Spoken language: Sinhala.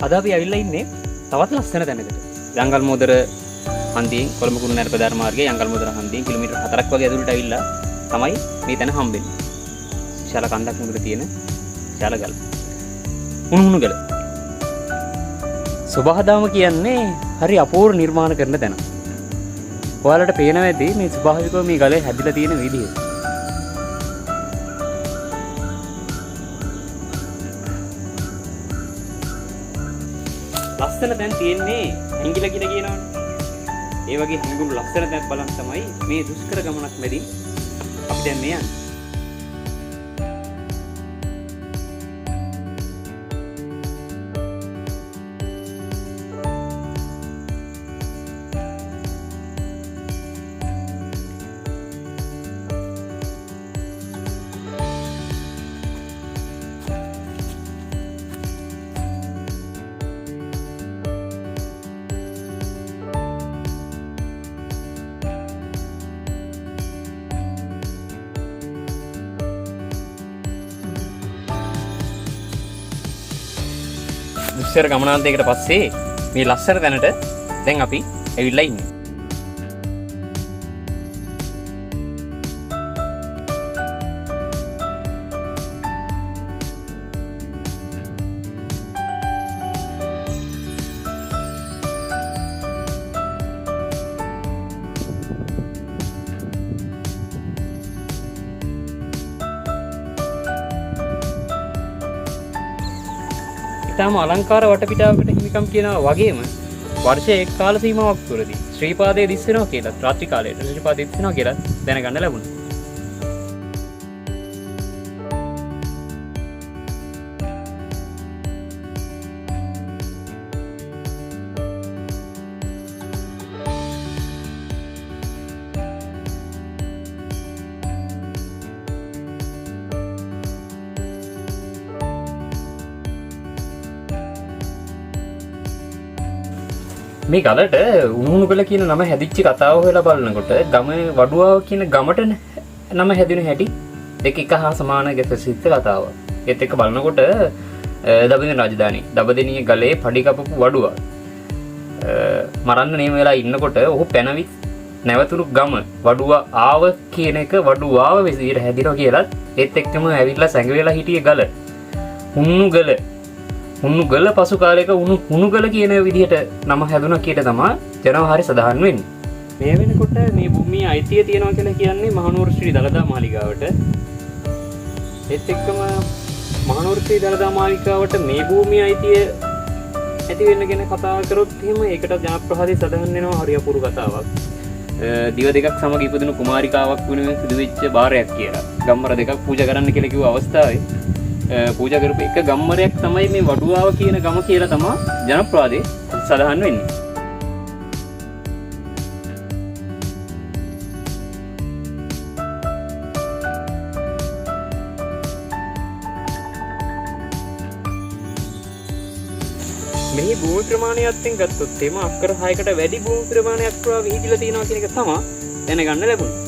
අද අපි ඇවිල්ලා ඉන්නේ තවත් ලස්සන තැනකට. යංගල් මොදර හන්දියෙන් කොළඹ කුරුණෑගල ප්‍රධාන මාර්ගයේ යංගල් මොදර හන්දියෙන් කිලෝමීටර් 4ක් වගේ ඇතුළට ඇවිල්ලා තමයි මේ තැන හම්බෙන්නේ. විශාල කන්දක් මුදුර තියෙන විශාල ගල. උණුහුණුගල. සුභාදාම කියන්නේ හරි අපූර්ව නිර්මාණ කරන තැන. ඔයාලට පේනවා ඇති මේ ස්වභාවිකව මේ ගලේ හැදිලා තියෙන විදිහ. ලස්සන තැන් තියෙන්නේ හැංගිලා කියලා කියනවනේ. ඒ වගේ හැංගුණු ලස්සන තැන් බලන් තමයි මේ දුෂ්කර ගමනක් මැදින් අපි දැන් මේ යන්නේ. දුෂ්කර ගමනාන්තයකට පස්සේ මේ ලස්සන තැනට දැන් අපි ඇවිල්ලා ඉන්නේ. ඉතාම අලංකාර වටපිටාවකට හිමිකම් කියනවා වගේම වර්ෂයේ එක් කාල සීමාවක් තුරදී ශ්‍රී පාදයේ දිස් වෙනවා කියලා රාත්‍රී කාලයේ ශ්‍රී පාදයේ දිස් වෙනවා කියලා දැනගන්න ලැබුණා. මේ ගලට උණුහුණුගල කියන නම හැදිච්ච කතාව හොයලා බලනකොට ගම වඩුවාව කියන ගමට නම හැදුණු හැටි දෙක එක හා සමාන ගැසසිත කතාවක්. ඒත් එක්ක බලනකොට දඹදිව රාජධානී දඹදිවිය ගලේ පඩි කපපු වඩුවා මරන්න නියම වෙලා ඉන්නකොට ඔහු පැනවි නැවතුණු ගම වඩුවා ආව කියන එක වඩුවාව විදිහට හැදිනවා කියලත් ඒත් එක්කම ඇවිල්ලා සැඟවිලා හිටියේ ගල උණුගල උණුගල පසු කාලයක උණුගල කියන විදිහට නම හැදුණා කීයට තමයි ජනවහරි සඳහන් වෙන්නේ. මේ වෙනකොට මේ භූමියේ අයිතිය තියනවා කියලා කියන්නේ මහනුවර ශ්‍රී දළදා මාලිගාවට. ඒත් එක්කම මහනුවර ශ්‍රී දළදා මාලිගාවට මේ භූමියේ අයිතිය ඇති වෙන්න ගැන කතා කරොත් එහෙම ඒකට ජනප්‍රවාදයේ සඳහන් වෙනවා හරි අපූර්ව කතාවක්. දිව දෙකක් සමග ඉපදුණු කුමාරිකාවක් වෙනුවෙන් සිදු වෙච්ච බාරයක් කියලා. ගම්මර දෙකක් පූජා කරන්න කියලා කිව්ව අවස්ථාවේ පූජා කරපු එක ගම්මරයක් තමයි මේ වඩුවාව කියන ගම කියලා තමයි ජනප්‍රවාදයේ සඳහන් වෙන්නේ. මේ භූමි ප්‍රමාණයත් එක්ක ගත්තොත් එම අක්කර 6කට වැඩි භූමි ප්‍රමාණයක් පුරා විහිදිලා තියෙනවා කියන එක තමයි දැනගන්න ලැබුණේ.